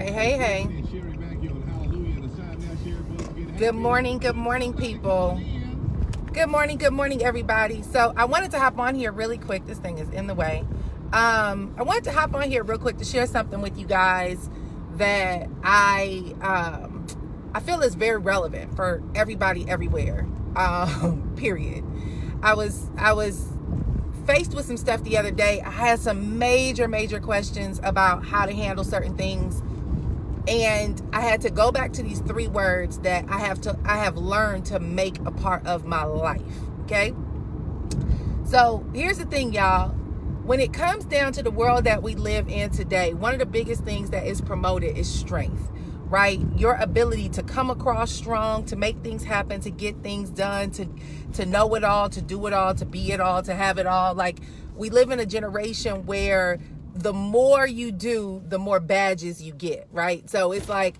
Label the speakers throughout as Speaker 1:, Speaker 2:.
Speaker 1: Hey, hey, hey. Good morning, people. Good morning, everybody. So I wanted to hop on here really quick. This thing is in the way. I wanted to hop on here real quick to share something with you guys that I feel is very relevant for everybody everywhere. Period. I was faced with some stuff the other day. I had some major questions about how to handle certain things. And I had to go back to these 3 words that I have learned to make a part of my life. Okay. So here's the thing, y'all. When it comes down to the world that we live in today, one of the biggest things that is promoted is strength, right? Your ability to come across strong, to make things happen, to get things done, to know it all, to do it all, to be it all, to have it all. Like, we live in a generation where the more you do, the more badges you get, right? So it's like,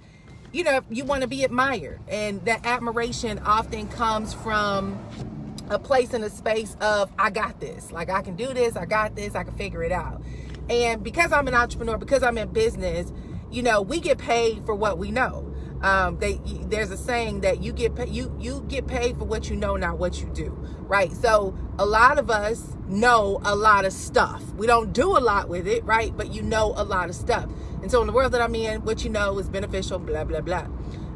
Speaker 1: you want to be admired. And that admiration often comes from a place in a space of, I got this. Like, I can do this, I got this, I can figure it out. And because I'm an entrepreneur, because I'm in business, we get paid for what we know. There's a saying that you get paid for what you know, not what you do, right? So a lot of us know a lot of stuff. We don't do a lot with it, right? But you know a lot of stuff. And so in the world that I'm in, what you know is beneficial, blah, blah, blah.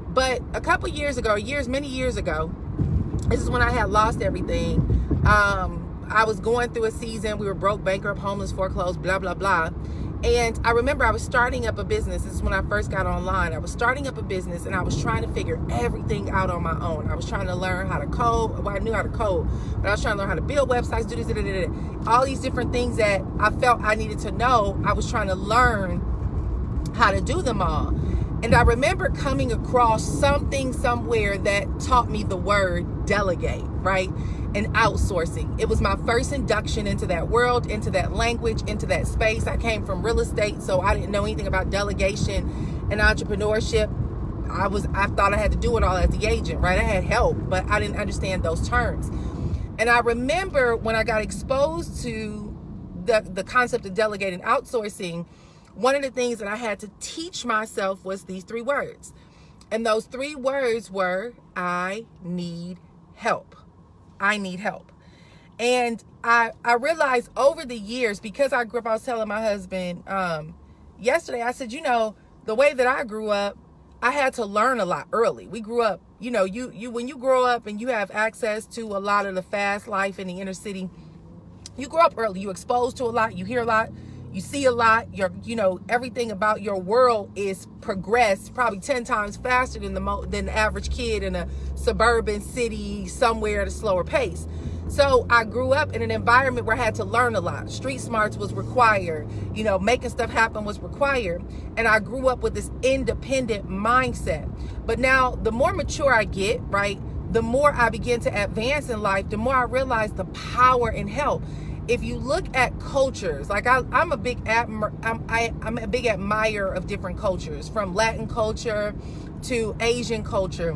Speaker 1: But a couple many years ago, this is when I had lost everything. I was going through a season. We were broke, bankrupt, homeless, foreclosed, blah, blah, blah. And I remember I was starting up a business. This is when I first got online. I was starting up a business and I was trying to figure everything out on my own. I was trying to learn how to code. Well, I knew how to code, but I was trying to learn how to build websites, do this, all these different things that I felt I needed to know. I was trying to learn how to do them all. And I remember coming across something somewhere that taught me the word delegate, right? And outsourcing. It was my first induction into that world, into that language, into that space. I came from real estate, so I didn't know anything about delegation and entrepreneurship. I thought I had to do it all as the agent, right? I had help, but I didn't understand those terms. And I remember when I got exposed to the concept of delegating, outsourcing, one of the things that I had to teach myself was these 3 words. And those 3 words were, I need help. I need help. And I realized over the years, because I grew up, I was telling my husband yesterday, I said, the way that I grew up, I had to learn a lot early. We grew up, you when you grow up and you have access to a lot of the fast life in the inner city, you grow up early, you exposed to a lot, you hear a lot, you see a lot, everything about your world is progressed probably 10 times faster than the average kid in a suburban city somewhere at a slower pace. So I grew up in an environment where I had to learn a lot. Street smarts was required, making stuff happen was required. And I grew up with this independent mindset. But now the more mature I get, right, the more I begin to advance in life, the more I realize the power in help. If you look at cultures, like I'm a big admirer of different cultures, from Latin culture to Asian culture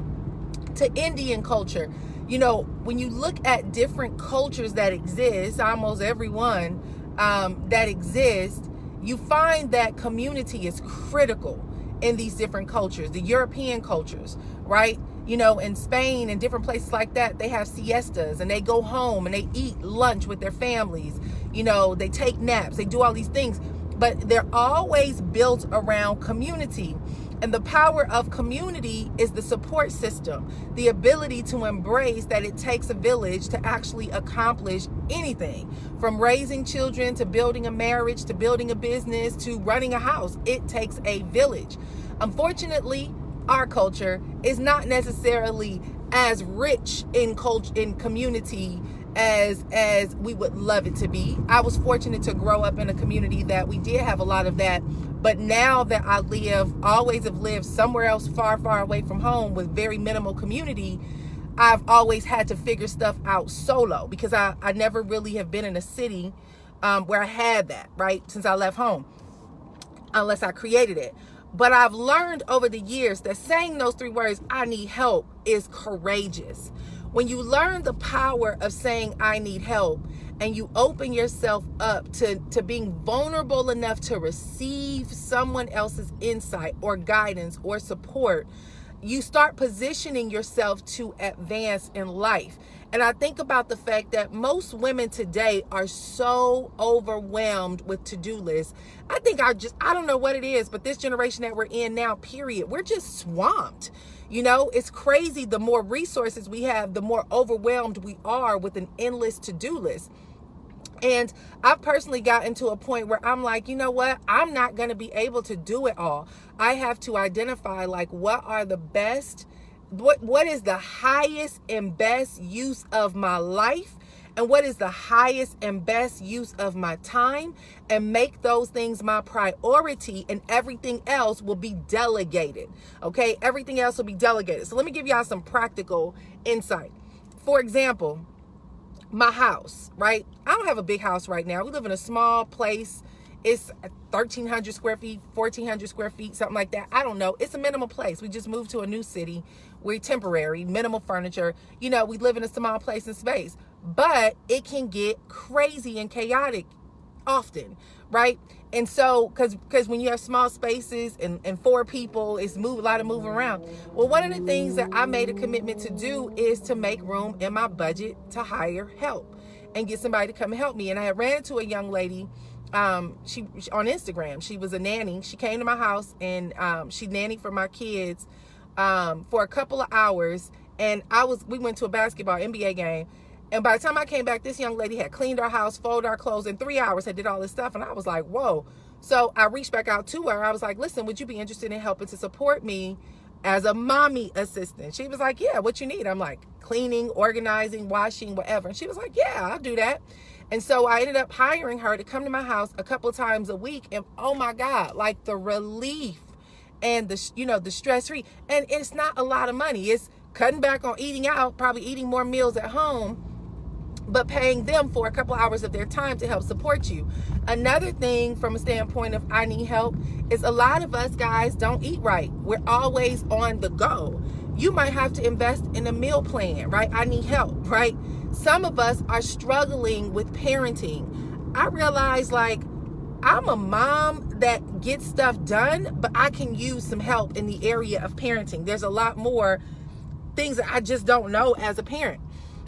Speaker 1: to Indian culture. When you look at different cultures that exist, almost everyone that exists, you find that community is critical in these different cultures. The European cultures, right? In Spain and different places like that, they have siestas and they go home and they eat lunch with their families. They take naps, they do all these things, but they're always built around community. And the power of community is the support system, the ability to embrace that it takes a village to actually accomplish anything, from raising children to building a marriage, to building a business, to running a house. It takes a village. Unfortunately, our culture is not necessarily as rich in culture, in community, as we would love it to be. I was fortunate to grow up in a community that we did have a lot of that. But now that I always have lived somewhere else far away from home with very minimal community, I've always had to figure stuff out solo, because I never really have been in a city where I had that, right, since I left home, unless I created it. But I've learned over the years that saying those 3 words, I need help, is courageous. When you learn the power of saying I need help and you open yourself up to being vulnerable enough to receive someone else's insight or guidance or support, you start positioning yourself to advance in life. And I think about the fact that most women today are so overwhelmed with to-do lists. I don't know what it is, but this generation that we're in now, period, we're just swamped. You know, it's crazy. The more resources we have, the more overwhelmed we are with an endless to-do list. And I've personally gotten to a point where I'm like, you know what? I'm not going to be able to do it all. I have to identify like what are the best, what is the highest and best use of my life, and what is the highest and best use of my time, and make those things my priority, and everything else will be delegated. Okay? Everything else will be delegated. So let me give y'all some practical insight. For example, my house, right? I don't have a big house right now. We live in a small place. It's 1,300 square feet, 1,400 square feet, something like that. I don't know. It's a minimal place. We just moved to a new city. We're temporary, minimal furniture. You know, we live in a small place and space. But it can get crazy and chaotic often, right? And so, because when you have small spaces and 4 people, it's a lot of moving around. Well, one of the things that I made a commitment to do is to make room in my budget to hire help and get somebody to come and help me. And I had ran into a young lady, she on Instagram. She was a nanny. She came to my house and she nannied for my kids for a couple of hours. And we went to a basketball NBA game. And by the time I came back, this young lady had cleaned our house, folded our clothes in 3 hours, had did all this stuff. And I was like, whoa. So I reached back out to her. I was like, listen, would you be interested in helping to support me as a mommy assistant? She was like, yeah, what you need? I'm like, cleaning, organizing, washing, whatever. And she was like, yeah, I'll do that. And so I ended up hiring her to come to my house a couple times a week. And oh my God, like the relief and the stress free. And it's not a lot of money. It's cutting back on eating out, probably eating more meals at home, but paying them for a couple hours of their time to help support you. Another thing from a standpoint of I need help is a lot of us guys don't eat right. We're always on the go. You might have to invest in a meal plan, right? I need help, right? Some of us are struggling with parenting. I realize like I'm a mom that gets stuff done, but I can use some help in the area of parenting. There's a lot more things that I just don't know as a parent.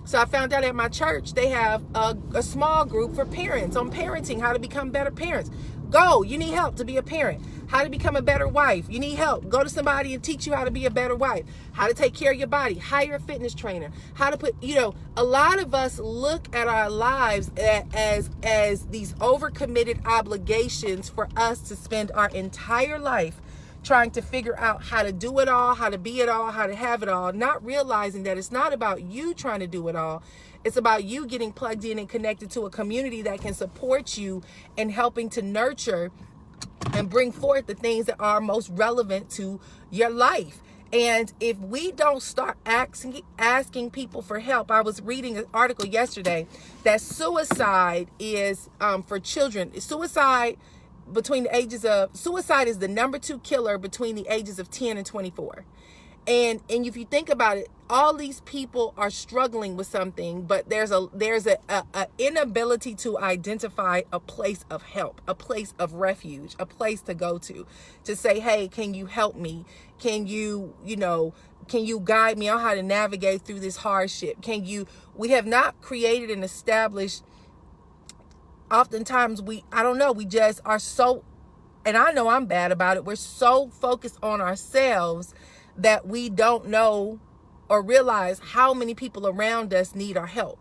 Speaker 1: So I found out at my church, they have a small group for parents on parenting, how to become better parents. Go, you need help to be a parent. How to become a better wife. You need help. Go to somebody and teach you how to be a better wife. How to take care of your body. Hire a fitness trainer. How to put, a lot of us look at our lives as these overcommitted obligations for us to spend our entire life trying to figure out how to do it all, how to be it all, how to have it all, not realizing that it's not about you trying to do it all. It's about you getting plugged in and connected to a community that can support you and helping to nurture and bring forth the things that are most relevant to your life. And if we don't start asking people for help, I was reading an article yesterday that suicide is for children. Suicide is the number 2 killer between the ages of 10 and 24. And if you think about it, all these people are struggling with something, but there's a inability to identify a place of help, a place of refuge, a place to go to say, hey, can you help me? Can you guide me on how to navigate through this hardship? We have not created and established. Oftentimes we just are so, and I know I'm bad about it, we're so focused on ourselves that we don't know or realize how many people around us need our help.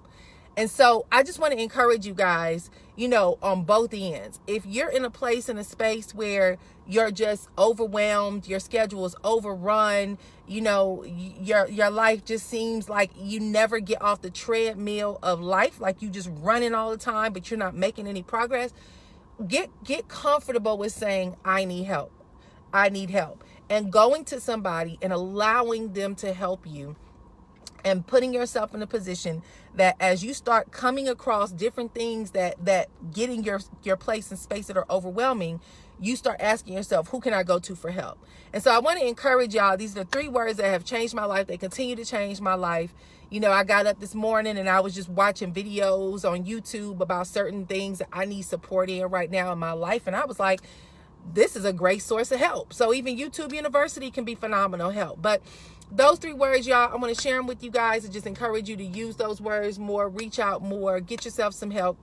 Speaker 1: And so I just want to encourage you guys, on both ends. If you're in a place, in a space where you're just overwhelmed, your schedule is overrun, your life just seems like you never get off the treadmill of life, like you just running all the time, but you're not making any progress, get comfortable with saying, I need help. I need help. And going to somebody and allowing them to help you and putting yourself in a position that as you start coming across different things that get in your place and space that are overwhelming, you start asking yourself, who can I go to for help? And so I want to encourage y'all. These are the 3 words that have changed my life. They continue to change my life. You know, I got up this morning and I was just watching videos on YouTube about certain things that I need support in right now in my life. And I was like, this is a great source of help. So even YouTube University can be phenomenal help. But those 3 words, y'all, I'm going to share them with you guys and just encourage you to use those words more, reach out more, get yourself some help.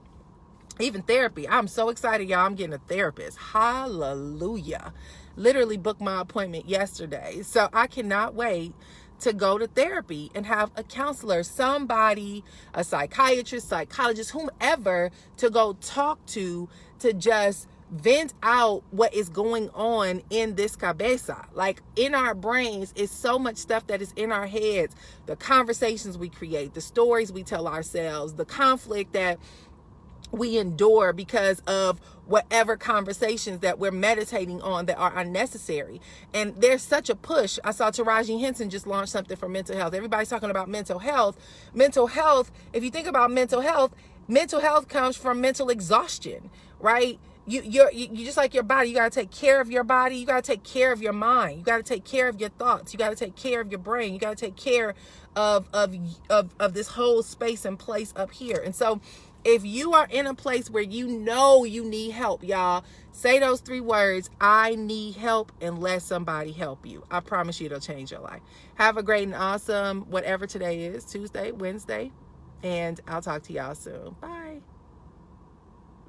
Speaker 1: Even therapy. I'm so excited, y'all. I'm getting a therapist. Hallelujah. Literally booked my appointment yesterday. So I cannot wait to go to therapy and have a counselor, somebody, a psychiatrist, psychologist, whomever to go talk to just vent out what is going on in this cabeza. Like in our brains is so much stuff that is in our heads, the conversations we create, the stories we tell ourselves, the conflict that we endure because of whatever conversations that we're meditating on that are unnecessary. And there's such a push. I saw Taraji Henson just launched something for mental health. Everybody's talking about mental health. Mental health, if you think about mental health comes from mental exhaustion, right? You just like your body. You got to take care of your body. You got to take care of your mind. You got to take care of your thoughts. You got to take care of your brain. You got to take care of this whole space and place up here. And so if you are in a place where you know you need help, y'all, say those 3 words, I need help, and let somebody help you. I promise you it'll change your life. Have a great and awesome, whatever today is, Tuesday, Wednesday, and I'll talk to y'all soon. Bye.